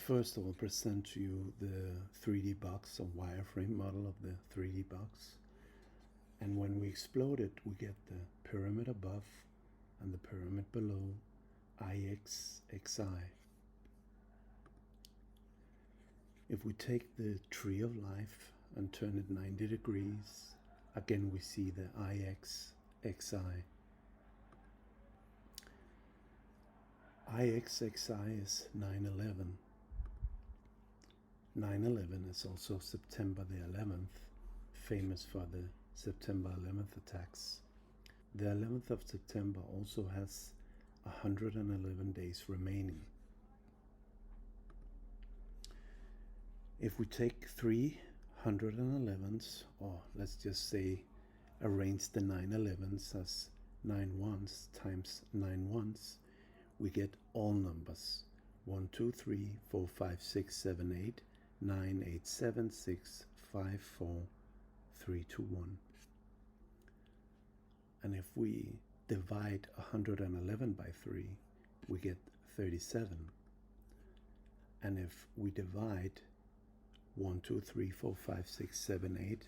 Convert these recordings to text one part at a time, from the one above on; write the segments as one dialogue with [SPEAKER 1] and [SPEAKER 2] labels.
[SPEAKER 1] First, I will present to you the 3D box, a wireframe model of the 3D box. And when we explode it, we get the pyramid above and the pyramid below, IX, XI. If we take the tree of life and turn it 90 degrees, again we see the IX, XI. IXXI is 9/11. 9/11 is also September the 11th, famous for the September 11th attacks. The 11th of September also has 111 days remaining. If we take 311s, or let's just say arrange the 9/11s as 9 ones times 9 ones, we get all numbers 1, 2, 3, 4, 5, 6, 7, 8, 9, 8, 7, 6, 5, 4, 3, 2, 1. And if we divide 111 by 3, we get 37. And if we divide 1, 2, 3, 4, 5, 6, 7, 8,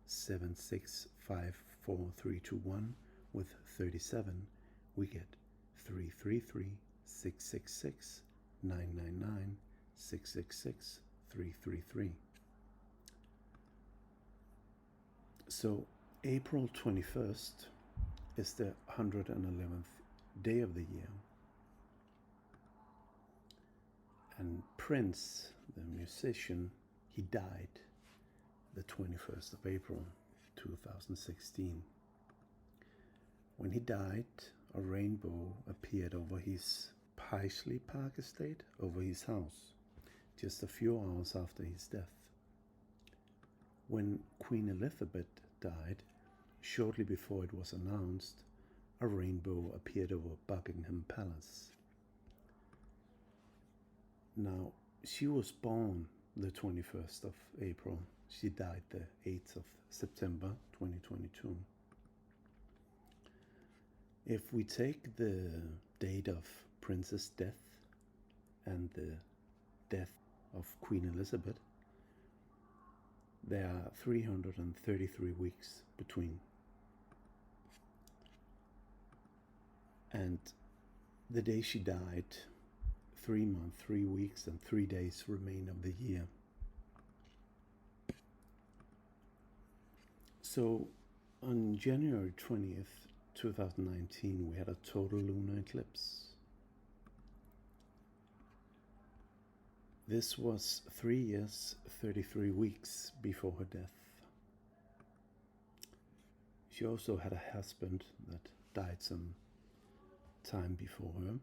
[SPEAKER 1] 7, 6, 5, 4, 3, 2, 1 with 37, we get 333, 666, 999, 666, 333. So April 21st is the 111th day of the year. And Prince, the musician, he died the 21st of April 2016. When he died, a rainbow appeared over his Paisley Park estate, over his house, just a few hours after his death. When Queen Elizabeth died, shortly before it was announced, a rainbow appeared over Buckingham Palace. Now, she was born the 21st of April. She died the 8th of September 2022. If we take the date of Prince's death and the death of Queen Elizabeth, there are 333 weeks between. And the day she died, 3 months, 3 weeks, and 3 days remain of the year. So on January 20th, 2019, we had a total lunar eclipse. This was 3 years, 33 weeks before her death. She also had a husband that died some time before her.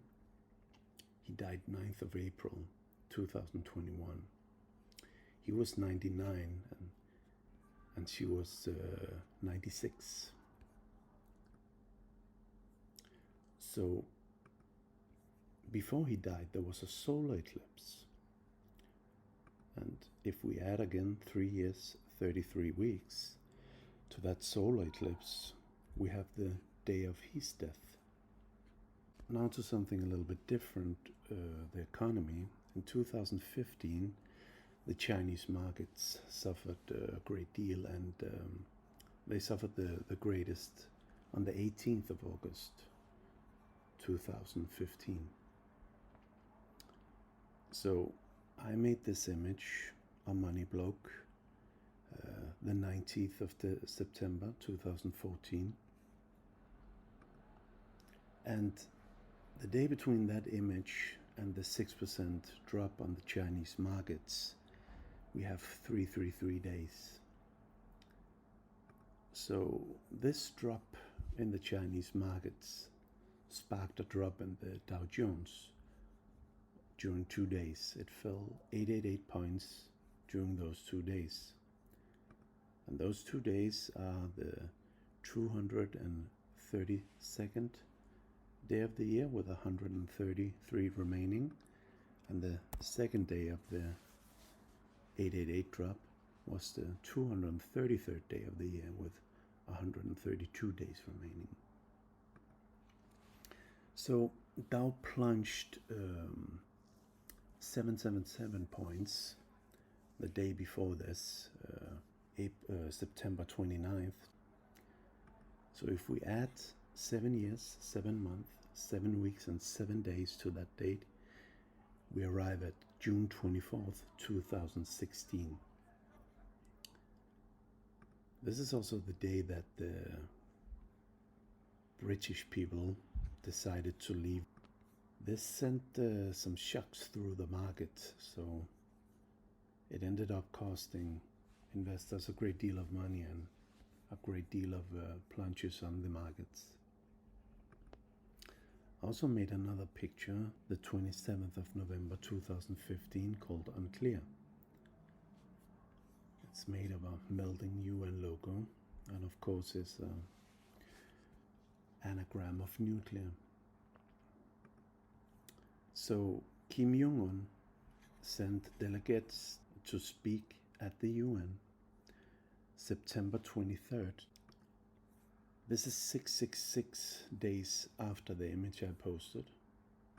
[SPEAKER 1] He died 9th of April 2021. He was 99 and she was 96. So before he died, there was a solar eclipse. And if we add again 3 years, 33 weeks to that solar eclipse, we have the day of his death. Now to something a little bit different, the economy. In 2015, the Chinese markets suffered a great deal, and they suffered the greatest on the 18th of August 2015. So I made this image, a money bloke, the 19th of September 2014. And the day between that image and the 6% drop on the Chinese markets, we have 333 days. So this drop in the Chinese markets sparked a drop in the Dow Jones. During 2 days, it fell 888 points during those 2 days. And those 2 days are the 232nd day of the year with 133 remaining, and the second day of the 888 drop was the 233rd day of the year with 132 days remaining. So Dow plunged 777 points the day before this, September 29th. So if we add 7 years, 7 months, 7 weeks, and 7 days to that date, we arrive at June 24th, 2016. This is also the day that the British people decided to leave. This sent some shocks through the market, so it ended up costing investors a great deal of money and a great deal of plunges on the markets. I also made another picture the 27th of November 2015 called Unclear. It's made of a melting UN logo, and of course is an anagram of nuclear. So Kim Jong-un sent delegates to speak at the UN September 23rd. This is 666 days after the image I posted,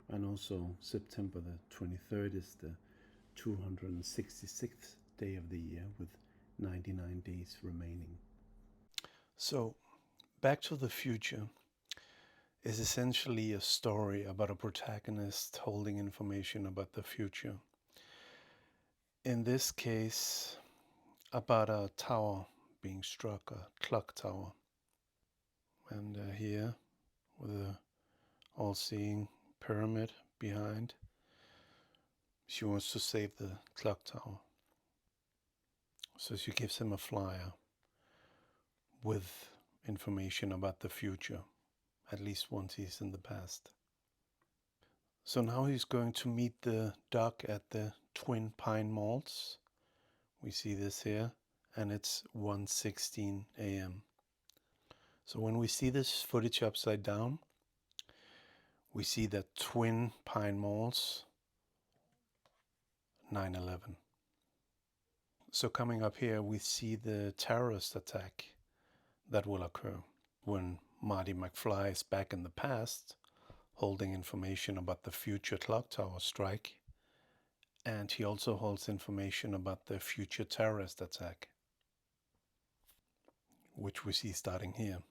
[SPEAKER 1] and also September the 23rd is the 266th day of the year with 99 days remaining. So, Back to the Future is essentially a story about a protagonist holding information about the future. In this case, about a tower being struck, a clock tower. And here, with a all-seeing pyramid behind, she wants to save the clock tower. So she gives him a flyer with information about the future, at least once he's in the past. So now he's going to meet the doc at the Twin Pine Malls. We see this here, and it's 1:16 a.m. So when we see this footage upside down, we see that Twin Pine Malls, 9/11. So coming up here, we see the terrorist attack that will occur when Marty McFly is back in the past, holding information about the future clock tower strike, and he also holds information about the future terrorist attack, which we see starting here.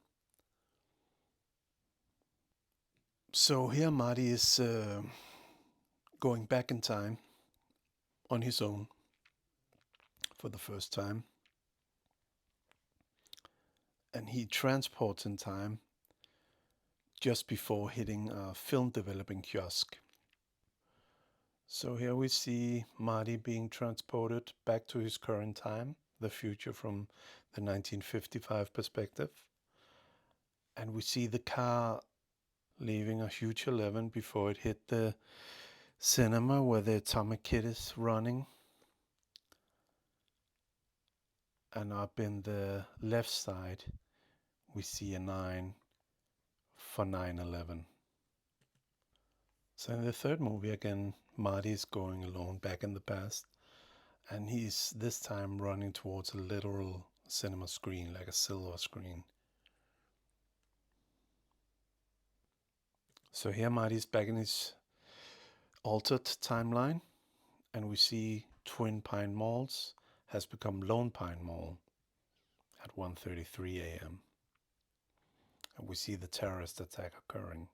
[SPEAKER 1] So here Marty is going back in time on his own for the first time, and he transports in time just before hitting a film developing kiosk. So here we see Marty being transported back to his current time, the future from the 1955 perspective. And we see the car leaving a huge 11 before it hit the cinema where the atomic kid is running. And up in the left side, we see a 9 for 9/11. So in the third movie, again, Marty is going alone back in the past, and he's this time running towards a literal cinema screen, like a silver screen. So here Marty's back in his altered timeline, and we see Twin Pine Malls has become Lone Pine Mall at 1:33 a.m. And we see the terrorist attack occurring.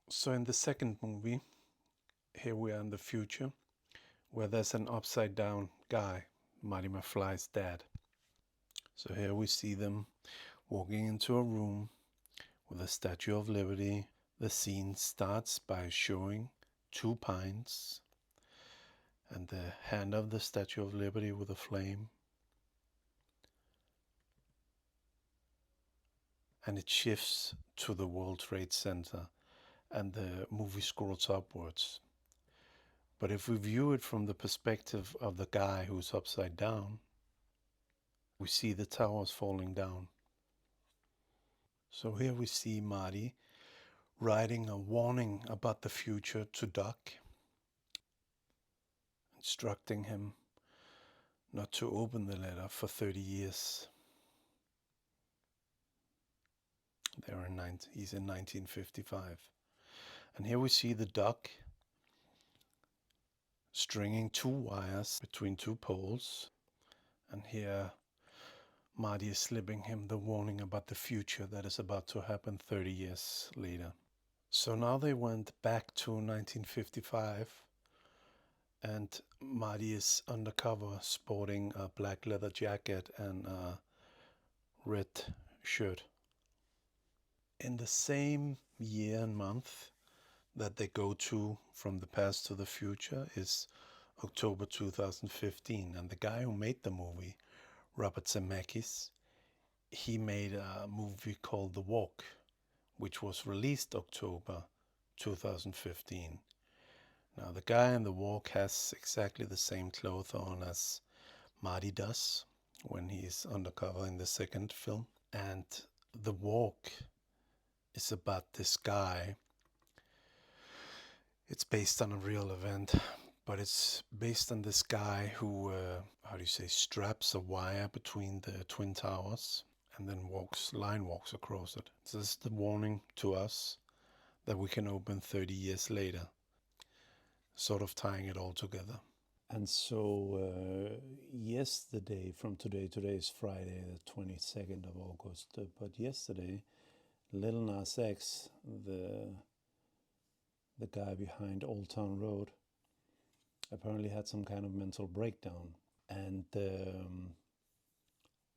[SPEAKER 1] So in the second movie, here we are in the future, where there's an upside down guy, Marty McFly's dad. So here we see them walking into a room with a Statue of Liberty. The scene starts by showing 2 pines and the hand of the Statue of Liberty with a flame. And it shifts to the World Trade Center, and the movie scrolls upwards. But if we view it from the perspective of the guy who's upside down, we see the towers falling down. So here we see Marty writing a warning about the future to Doc, instructing him not to open the letter for 30 years. He's in 1955. And here we see the Doc stringing two wires between two poles. And here Marty is slipping him the warning about the future that is about to happen 30 years later. So now they went back to 1955, and Marty is undercover sporting a black leather jacket and a red shirt. In the same year and month that they go to from the past to the future is October 2015, and the guy who made the movie, Robert Zemeckis, he made a movie called The Walk, which was released October 2015. Now the guy in The Walk has exactly the same clothes on as Marty does when he's undercover in the second film. And The Walk is about this guy. It's based on a real event, but it's based on this guy who, straps a wire between the Twin Towers and then line walks across it. So this is the warning to us that we can open 30 years later, sort of tying it all together. And so yesterday, from today is Friday, the 22nd of August, but yesterday, Lil Nas X, the guy behind Old Town Road, apparently had some kind of mental breakdown. And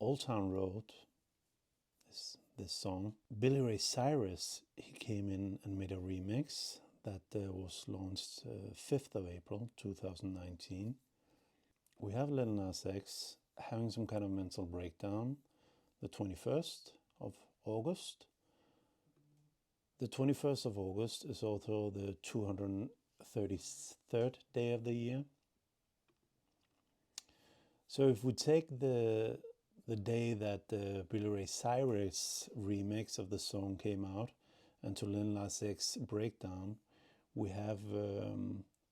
[SPEAKER 1] Old Town Road, this song, Billy Ray Cyrus, he came in and made a remix that was launched 5th of April 2019. We have Lil Nas X having some kind of mental breakdown the 21st of August. The 21st of August is also the 233rd day of the year. So if we take the day that the Billy Ray Cyrus remix of the song came out and to Lil Nas X breakdown, we have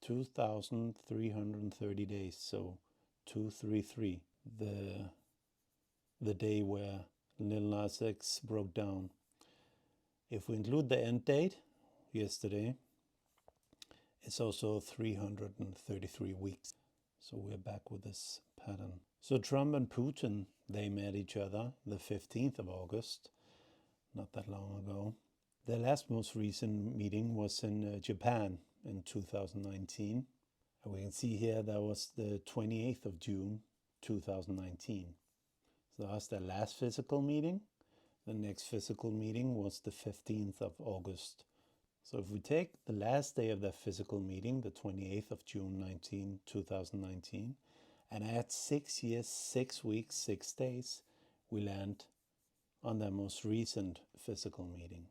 [SPEAKER 1] 2,330 days, so 233, the day where Lil Nas X broke down. If we include the end date, yesterday, it's also 333 weeks. So we're back with this pattern. So Trump and Putin, they met each other the 15th of August, not that long ago. Their last most recent meeting was in Japan in 2019. And we can see here that was the 28th of June 2019. So that was their last physical meeting. The next physical meeting was the 15th of August. So if we take the last day of that physical meeting, the 28th of June 2019, and add 6 years, 6 weeks, 6 days, we land on their most recent physical meeting.